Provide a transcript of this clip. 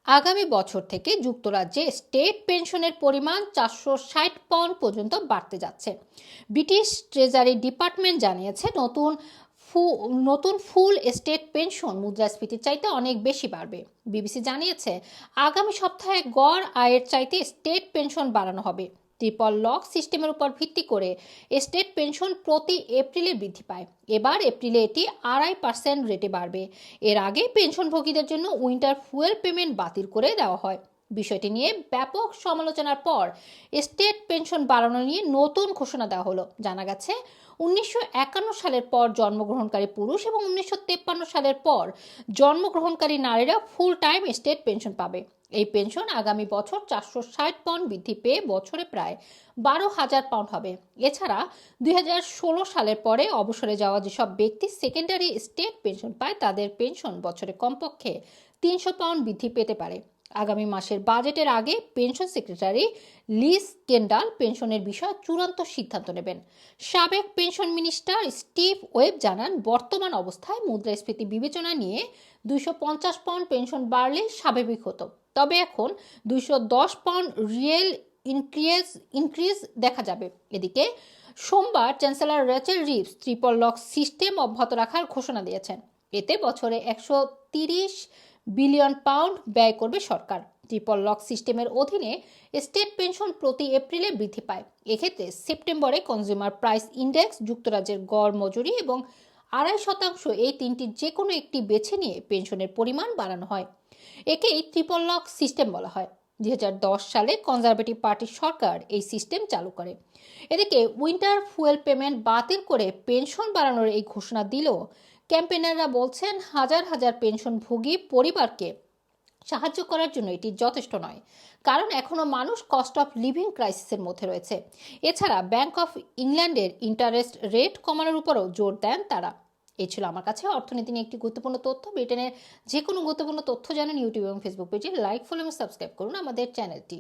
আগামী বছর থেকে যুক্তরাজ্যে স্টেট পেনশনের পরিমাণ 460 পাউন্ড পর্যন্ত বাড়তে যাচ্ছে। ব্রিটিশ ট্রেজারি ডিপার্টমেন্ট জানিয়েছে নতুন ফুল স্টেট পেনশন মুদ্রাস্ফীতির চাইতে অনেক বেশি বাড়বে। বিবিসি জানিয়েছে আগামী সপ্তাহে গড় আয়ের চাইতে স্টেট পেনশন বাড়ানো হবে। ট্রিপল লক সিস্টেমের উপর ভিত্তি করে স্টেট পেনশন প্রতি এপ্রিলে বৃদ্ধি পায়। এবার এপ্রিলে এটি 2.5% রেটে বাড়বে। এর আগে পেনশনভোগীদের জন্য উইন্টার ফুয়েল পেমেন্ট বাতিল করে দেওয়া হয়। বিষয়টি নিয়ে ব্যাপক সমালোচনার পর স্টেট পেনশন বাড়ানো নিয়ে নতুন ঘোষণা দেওয়া হলো। জানা গেছে 1951 সালের পর জন্মগ্রহণকারী পুরুষ এবং 1953 সালের পর জন্মগ্রহণকারী নারীরা ফুল টাইম স্টেট পেনশন পাবে। এই পেনশন আগামী বছর 460 পাউন্ড বৃদ্ধি পেয়ে বছরে প্রায় 12,000 পাউন্ড হবে। এছাড়া 2016 সালের পরে অবসরে যাওয়া যেসব ব্যক্তি সেকেন্ডারি স্টেট পেনশন পায় তাদের পেনশন বছরে কমপক্ষে 300 পাউন্ড বৃদ্ধি পেতে পারে। আগামী মাসের বাজেটের আগে পেনশন সেক্রেটারি লিজ কেন্ডাল পেনশনের বিষয়ে চূড়ান্ত সিদ্ধান্ত নেবেন। সাবেক পেনশন মিনিস্টার স্টিভ ওয়েব জানান, বর্তমান অবস্থায় মুদ্রাস্ফীতি বিবেচনা নিয়ে 250 পাউন্ড পেনশন বাড়লে স্বাভাবিক হতো, তবে এখন 210 পাউন্ড রিয়েল ইনক্রিজ দেখা যাবে। এদিকে সোমবার chancellor Rachel Reeves triple lock system অব্যাহত রাখার ঘোষণা দিয়েছেন। এতে বছরে 130 বিলিয়ন পাউন্ড ব্যয় করবে সরকার। ট্রিপল লক সিস্টেমের অধীনে স্টেট পেনশন প্রতি এপ্রিলে বৃদ্ধি পায়। এক্ষেত্রে সেপ্টেম্বরে কনজিউমার প্রাইস ইন্ডেক্স, যুক্তরাজ্যের গড় মজুরি এবং 2.5% এই তিনটির যে কোনো একটি বেছে নিয়ে পেনশনের পরিমাণ বাড়ানো হয়। একেই ট্রিপল লক সিস্টেম বলা হয়। 2010 সালে কনজারভেটিভ পার্টির সরকার এই সিস্টেম চালু করে। এদিকে উইন্টার ফুয়েল পেমেন্ট বাতিল করে পেনশন বাড়ানোর এই ঘোষণা দিলেও ক্যাম্পেনাররা বলছেন হাজার হাজার পেনশনভোগী পরিবারকে সাহায্য করার জন্য এটি যথেষ্ট নয়, কারণ এখনও মানুষ কস্ট অফ লিভিং ক্রাইসিসের মধ্যে রয়েছে। এছাড়া ব্যাংক অফ ইংল্যান্ডের ইন্টারেস্ট রেট কমানোর উপরও জোর দেন তারা। এই ছিল আমার কাছে অর্থনীতি নিয়ে একটি গুরুত্বপূর্ণ তথ্য। ব্রিটেনের যে কোনো গুরুত্বপূর্ণ তথ্য জানেন ইউটিউব এবং ফেসবুক পেজে লাইক, ফলো এবং সাবস্ক্রাইব করুন আমাদের চ্যানেলটি।